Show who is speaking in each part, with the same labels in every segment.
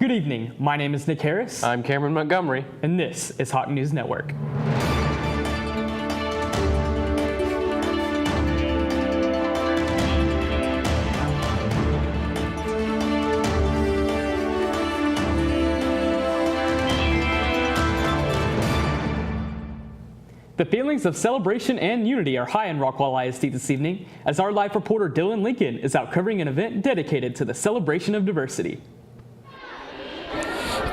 Speaker 1: Good evening. My name is Nick Harris.
Speaker 2: I'm Cameron Montgomery.
Speaker 1: And this is Hawk News Network. The feelings of celebration and unity are high in Rockwall ISD this evening, as our live reporter Dillan Lincoln is out covering an event dedicated to the celebration of diversity.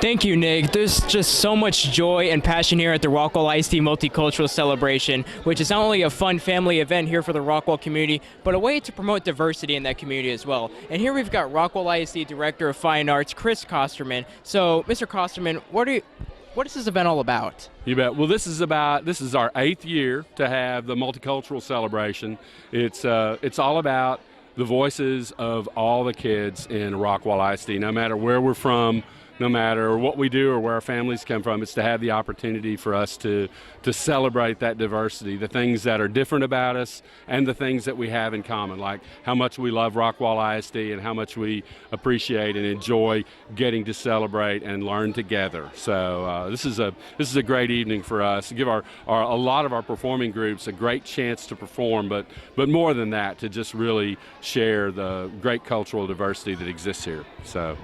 Speaker 3: Thank you, Nick. There's just so much joy and passion here at the Rockwall ISD Multicultural Celebration, which is not only a fun family event here for the Rockwall community, but a way to promote diversity in that community as well. And here we've got Rockwall ISD Director of Fine Arts, Chris Kosterman. So, Mr. Kosterman, what is this event all about?
Speaker 4: You bet. Well, this is our 8th year to have the multicultural celebration. It's all about the voices of all the kids in Rockwall ISD, no matter where we're from, no matter what we do or where our families come from. It's to have the opportunity for us to celebrate that diversity, the things that are different about us and the things that we have in common, like how much we love Rockwall ISD and how much we appreciate and enjoy getting to celebrate and learn together. So this is a great evening for us to give a lot of our performing groups a great chance to perform, but more than that, to just really share the great cultural diversity that exists here. So.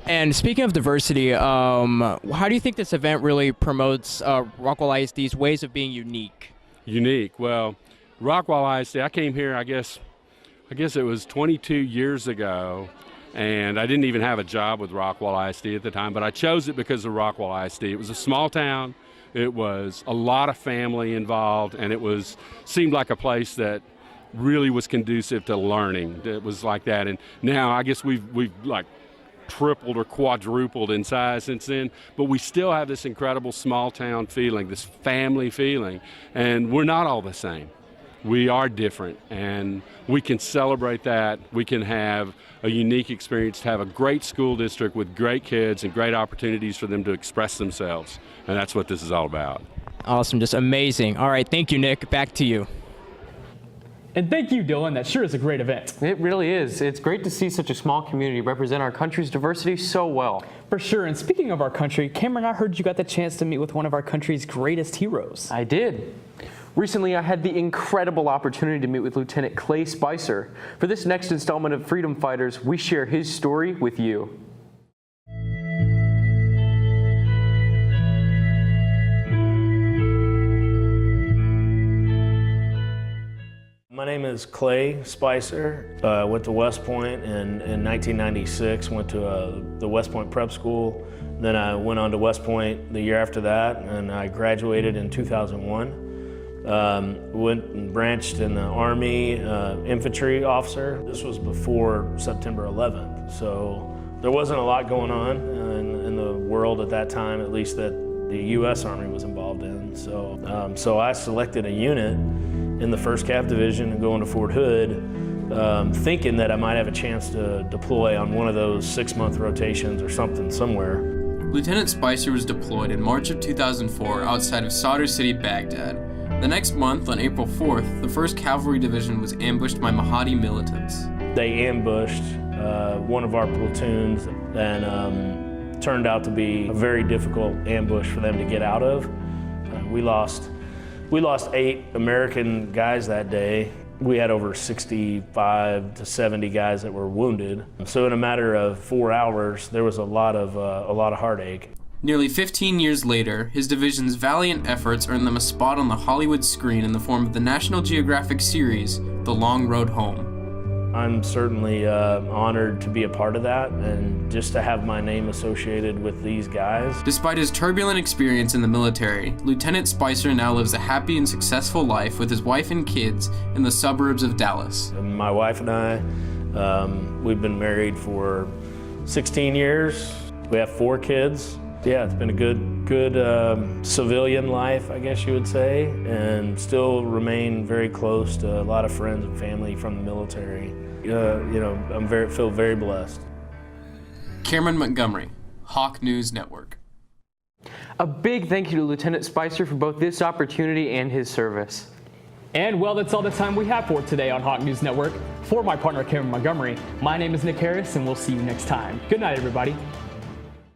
Speaker 3: And speaking of diversity, how do you think this event really promotes Rockwall ISD's ways of being unique?
Speaker 4: Unique. Well, Rockwall ISD, I came here, I guess it was 22 years ago, and I didn't even have a job with Rockwall ISD at the time, but I chose it because of Rockwall ISD. It was a small town, it was a lot of family involved, and it seemed like a place that really was conducive to learning. It was like that, and now I guess we've like tripled or quadrupled in size since then, but we still have this incredible small town feeling, this family feeling, and we're not all the same. We are different, and we can celebrate that. We can have a unique experience, to have a great school district with great kids and great opportunities for them to express themselves, and that's what this is all about.
Speaker 3: Awesome, just amazing. All right, thank you, Nick. Back to you.
Speaker 1: And thank you, Dylan. That sure is a great event.
Speaker 2: It really is. It's great to see such a small community represent our country's diversity so well.
Speaker 1: For sure. And speaking of our country, Cameron, I heard you got the chance to meet with one of our country's greatest heroes.
Speaker 2: I did. Recently, I had the incredible opportunity to meet with Lieutenant Clay Spicer. For this next installment of Freedom Fighters, we share his story with you.
Speaker 5: My name is Clay Spicer. I went to West Point in 1996, went to the West Point Prep School. Then I went on to West Point the year after that, and I graduated in 2001. Went and branched in the Army infantry officer. This was before September 11th, so there wasn't a lot going on in the world at that time, at least that the U.S. Army was involved in. So I selected a unit in the 1st Cav Division and going to Fort Hood, thinking that I might have a chance to deploy on one of those 6-month rotations or something somewhere.
Speaker 6: Lieutenant Spicer was deployed in March of 2004 outside of Sadr City, Baghdad. The next month, on April 4th, the 1st Cavalry Division was ambushed by Mahdi militants.
Speaker 5: They ambushed one of our platoons, and turned out to be a very difficult ambush for them to get out of. We lost 8 American guys that day. We had over 65 to 70 guys that were wounded. So in a matter of 4 hours, there was a lot of heartache.
Speaker 6: Nearly 15 years later, his division's valiant efforts earned them a spot on the Hollywood screen in the form of the National Geographic series, The Long Road Home.
Speaker 5: I'm certainly honored to be a part of that, and just to have my name associated with these guys.
Speaker 6: Despite his turbulent experience in the military, Lieutenant Spicer now lives a happy and successful life with his wife and kids in the suburbs of Dallas.
Speaker 5: My wife and I, we've been married for 16 years. We have 4 kids. Yeah, it's been a good civilian life, I guess you would say, and still remain very close to a lot of friends and family from the military. I feel very blessed.
Speaker 6: Cameron Montgomery, Hawk News Network.
Speaker 2: A big thank you to Lieutenant Spicer for both this opportunity and his service.
Speaker 1: And well, that's all the time we have for today on Hawk News Network. For my partner, Cameron Montgomery, my name is Nick Harris, and we'll see you next time. Good night, everybody.